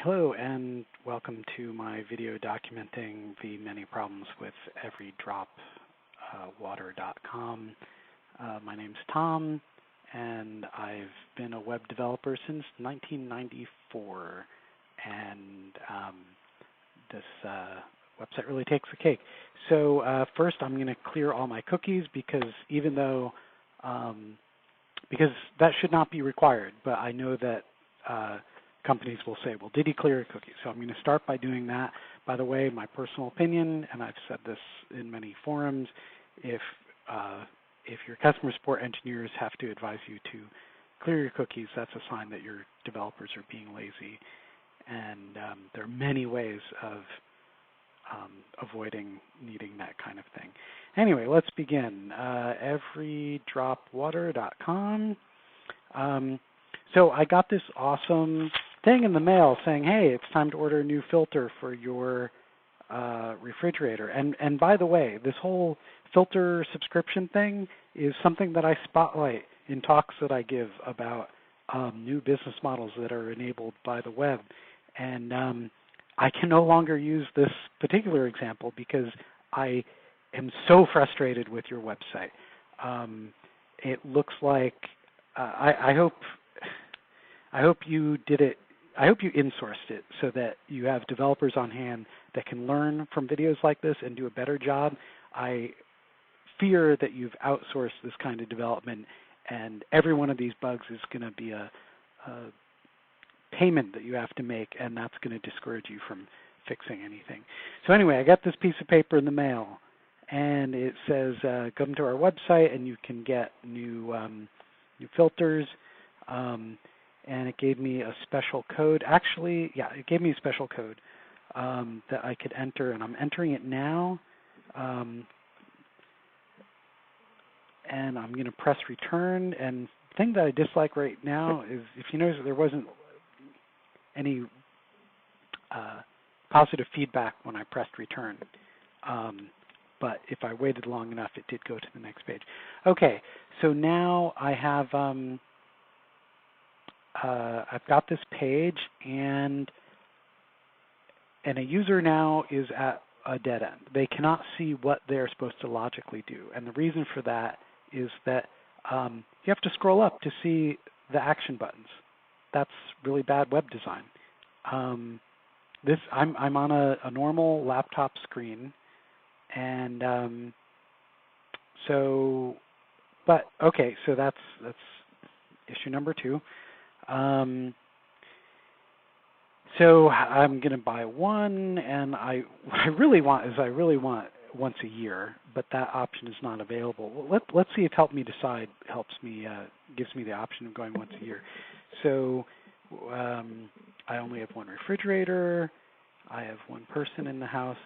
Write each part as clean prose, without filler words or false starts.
Hello and welcome to my video documenting the many problems with everydropwater.com. My name's Tom and I've been a web developer since 1994, and this website really takes the cake. So first I'm going to clear all my cookies because because that should not be required, but I know that companies will say, well, did he clear your cookies? So I'm going to start by doing that. By the way, my personal opinion, and I've said this in many forums, if your customer support engineers have to advise you to clear your cookies, that's a sign that your developers are being lazy. And there are many ways of avoiding needing that kind of thing. Anyway, let's begin. Everydropwater.com. So I got this awesome thing in the mail saying, hey, it's time to order a new filter for your refrigerator. And by the way, this whole filter subscription thing is something that I spotlight in talks that I give about new business models that are enabled by the web. And I can no longer use this particular example because I am so frustrated with your website. It looks like I hope you did it. I hope you insourced it so that you have developers on hand that can learn from videos like this and do a better job. I fear that you've outsourced this kind of development, and every one of these bugs is going to be a payment that you have to make, and that's going to discourage you from fixing anything. So anyway, I got this piece of paper in the mail, and it says come to our website and you can get new filters. And it gave me a special code. Actually, yeah, it gave me a special code that I could enter, and I'm entering it now. And I'm going to press return. And the thing that I dislike right now is, if you notice, there wasn't any positive feedback when I pressed return. But if I waited long enough, it did go to the next page. Okay, so now I have I've got this page, and a user now is at a dead end. They cannot see what they're supposed to logically do, and the reason for that is that you have to scroll up to see the action buttons. That's really bad web design. I'm on a normal laptop screen, and so that's issue number 2. So I'm going to buy one, and what I really want once a year, but that option is not available. Well, let's see if Help Me Decide gives me the option of going once a year. So I only have one refrigerator. I have one person in the house.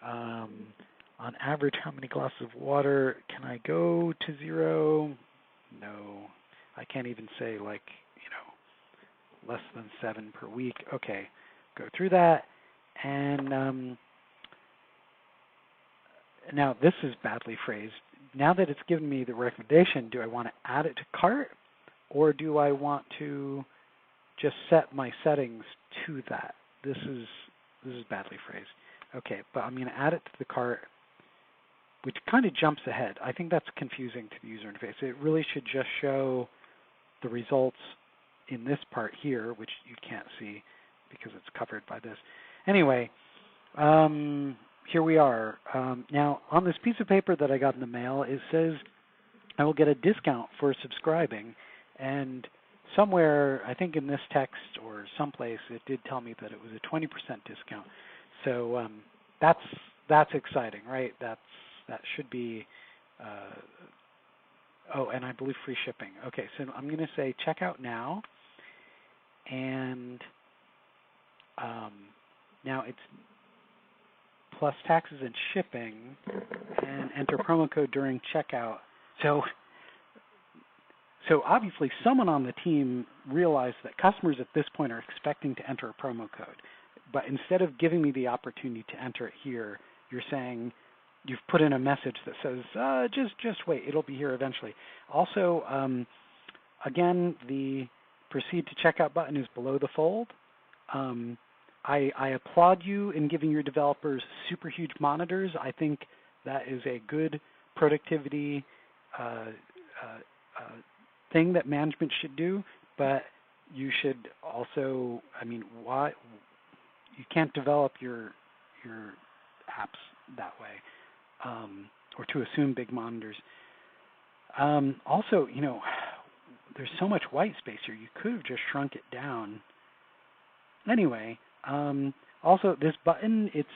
On average, how many glasses of water can I go to 0? No, I can't even say less than 7 per week. Okay, go through that. And now this is badly phrased. Now that it's given me the recommendation, do I want to add it to cart, or do I want to just set my settings to that? This is badly phrased. Okay, but I'm going to add it to the cart, which kind of jumps ahead. I think that's confusing to the user interface. It really should just show the results in this part here, which you can't see because it's covered by this. Anyway, here we are. Now, on this piece of paper that I got in the mail, it says I will get a discount for subscribing. And somewhere, I think in this text or someplace, it did tell me that it was a 20% discount. So that's exciting, right? That should be. Oh, and I believe free shipping. Okay, so I'm going to say checkout now, and now it's plus taxes and shipping, and enter promo code during checkout. So obviously someone on the team realized that customers at this point are expecting to enter a promo code, but instead of giving me the opportunity to enter it here, you're saying you've put in a message that says, just wait, it'll be here eventually. Also, again, the proceed to checkout button is below the fold. I applaud you in giving your developers super huge monitors. I think that is a good productivity uh, thing that management should do. But you should also, I mean, why you can't develop your apps that way, or to assume big monitors. Also, there's so much white space here. You could have just shrunk it down. Anyway, also this button, it's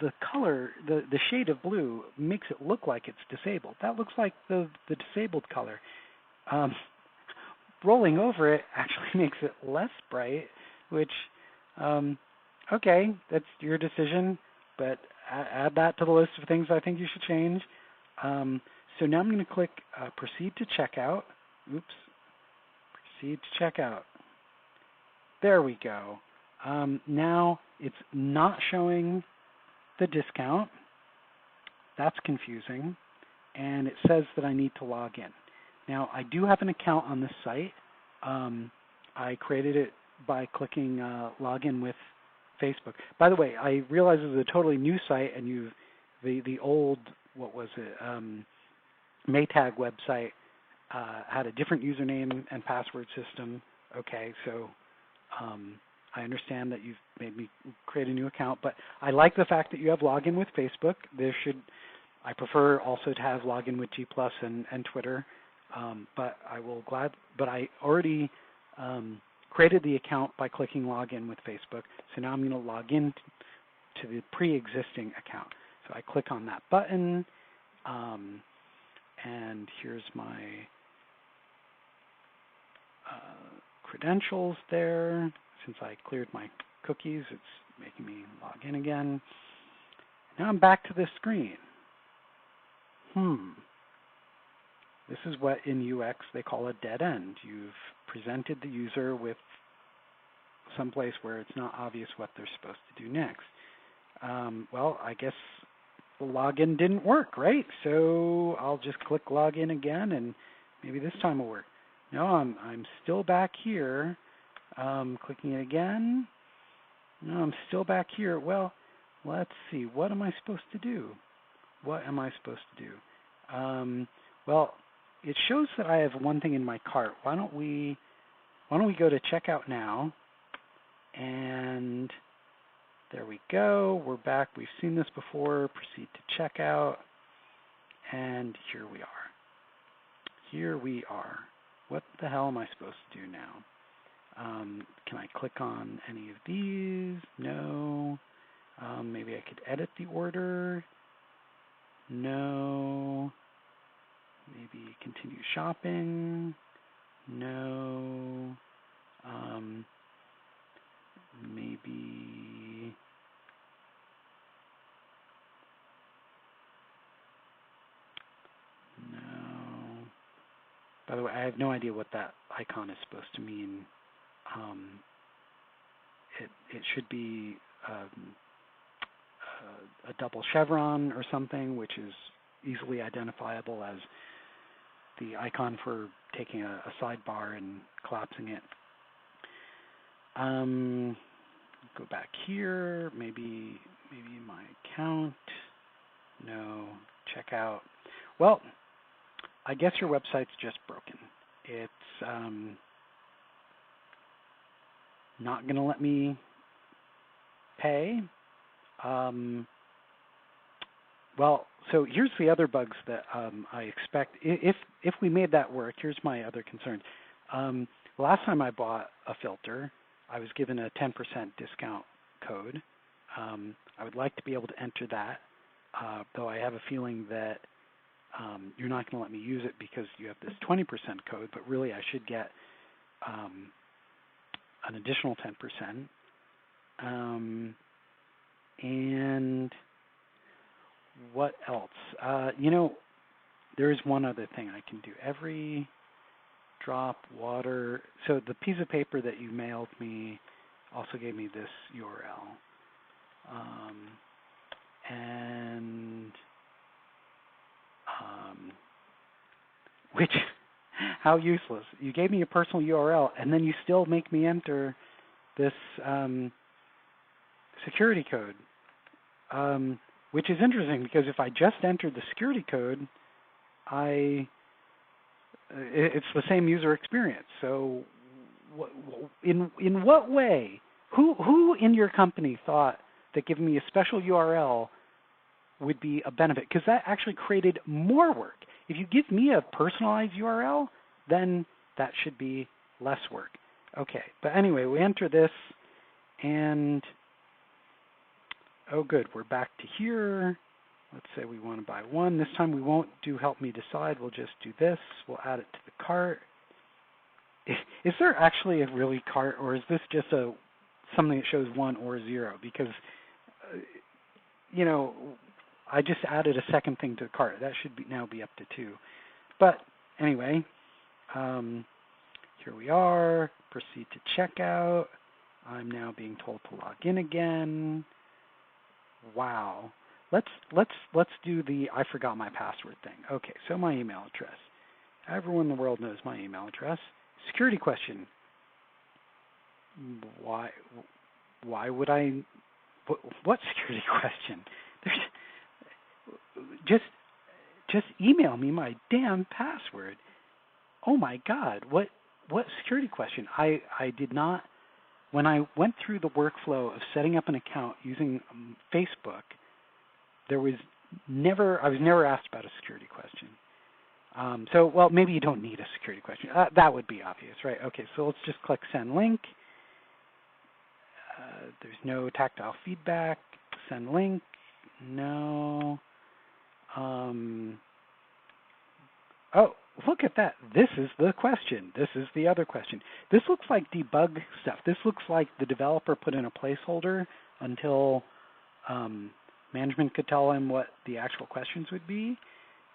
the color, the shade of blue makes it look like it's disabled. That looks like the disabled color. Um, Rolling over it actually makes it less bright, which, okay, that's your decision, but add that to the list of things I think you should change. So now I'm going to click Proceed to Checkout. Oops. Proceed to Checkout. There we go. Now it's not showing the discount. That's confusing. And it says that I need to log in. Now, I do have an account on this site. I created it by clicking Login with Facebook. By the way, I realize this is a totally new site, and the old, what was it, Maytag website had a different username and password system. Okay, so I understand that you've made me create a new account, but I like the fact that you have login with Facebook. I prefer also to have login with G+ and Twitter. But I already created the account by clicking login with Facebook. So now I'm going to log in to the pre-existing account. So I click on that button, and here's my credentials there. Since I cleared my cookies, it's making me log in again. Now I'm back to this screen. This is what in UX they call a dead end. You've presented the user with someplace where it's not obvious what they're supposed to do next. Well, I guess the login didn't work, right? So I'll just click login again, and maybe this time will work. No, I'm still back here. Clicking it again. No, I'm still back here. Well, let's see. What am I supposed to do? What am I supposed to do? Well, it shows that I have one thing in my cart. Why don't we go to checkout now? And there we go. We're back. We've seen this before. Proceed to checkout. And here we are. Here we are. What the hell am I supposed to do now? Can I click on any of these? No. Maybe I could edit the order. No. Maybe continue shopping. No. Maybe. No. By the way, I have no idea what that icon is supposed to mean. It should be a double chevron or something, which is easily identifiable as the icon for taking a sidebar and collapsing it. Go back here, maybe my account. No, checkout. Well, I guess your website's just broken. It's not going to let me pay. Well, so here's the other bugs that I expect. If we made that work, here's my other concern. Last time I bought a filter, I was given a 10% discount code. I would like to be able to enter that, though I have a feeling that you're not going to let me use it because you have this 20% code, but really I should get an additional 10%. And what else? There is one other thing I can do. Every drop water. So the piece of paper that you mailed me also gave me this URL. Which, how useless. You gave me a personal URL, and then you still make me enter this security code, which is interesting because if I just entered the security code, it's the same user experience. So, in what way? Who in your company thought that giving me a special URL would be a benefit? Because that actually created more work. If you give me a personalized URL, then that should be less work. Okay, but anyway, we enter this, and oh good, we're back to here. Let's say we want to buy one. This time we won't do help me decide. We'll just do this. We'll add it to the cart. Is there actually a really cart, or is this just something that shows 1 or 0? Because, I just added a second thing to the cart. That should now be up to 2. But anyway, here we are. Proceed to checkout. I'm now being told to log in again. Wow. Let's do the I forgot my password thing. Okay, so my email address. Everyone in the world knows my email address. Security question. Why would I? What security question? Just email me my damn password. Oh my God! What security question? I did not. When I went through the workflow of setting up an account using Facebook, I was never asked about a security question. Well, maybe you don't need a security question. That would be obvious, right? Okay, so let's just click Send Link. There's no tactile feedback. Send link. No. Oh, look at that. This is the question. This is the other question. This looks like debug stuff. This looks like the developer put in a placeholder until management could tell him what the actual questions would be.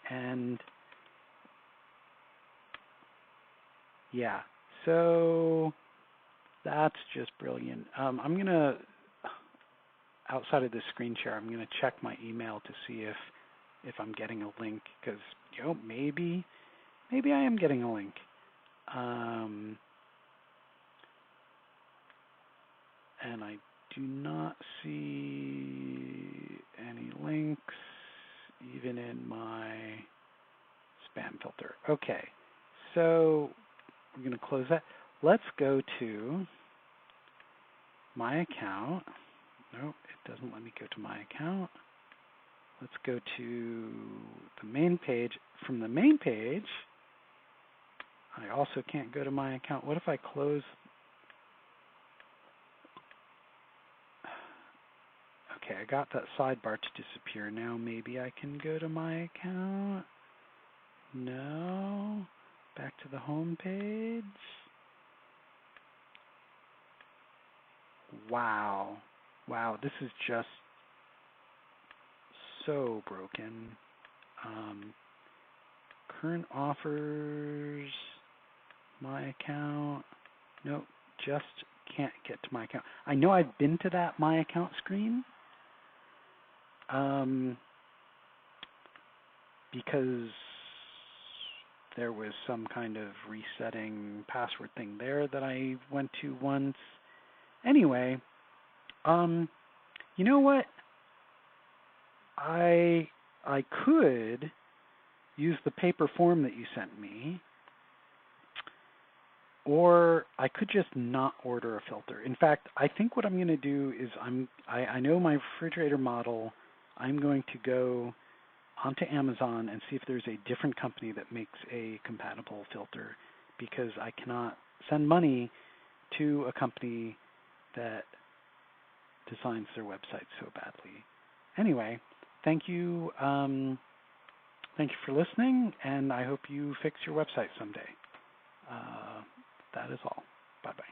And yeah, so that's just brilliant. I'm going to, outside of this screen share, I'm going to check my email to see if I'm getting a link, because maybe I am getting a link. And I do not see any links, even in my spam filter. Okay, so we're going to close that. Let's go to my account. Nope, it doesn't let me go to my account. Let's go to the main page. From the main page, I also can't go to my account. What if I close? Okay, I got that sidebar to disappear. Now maybe I can go to my account. No. Back to the home page. Wow, this is just so broken. Current offers, my account. Nope, just can't get to my account. I know I've been to that my account screen because there was some kind of resetting password thing there that I went to once. Anyway, you know what? I could use the paper form that you sent me, or I could just not order a filter. In fact, I think what I'm going to do is I know my refrigerator model. I'm going to go onto Amazon and see if there's a different company that makes a compatible filter, because I cannot send money to a company that designs their website so badly. Anyway, thank you for listening, and I hope you fix your website someday. That is all. Bye-bye.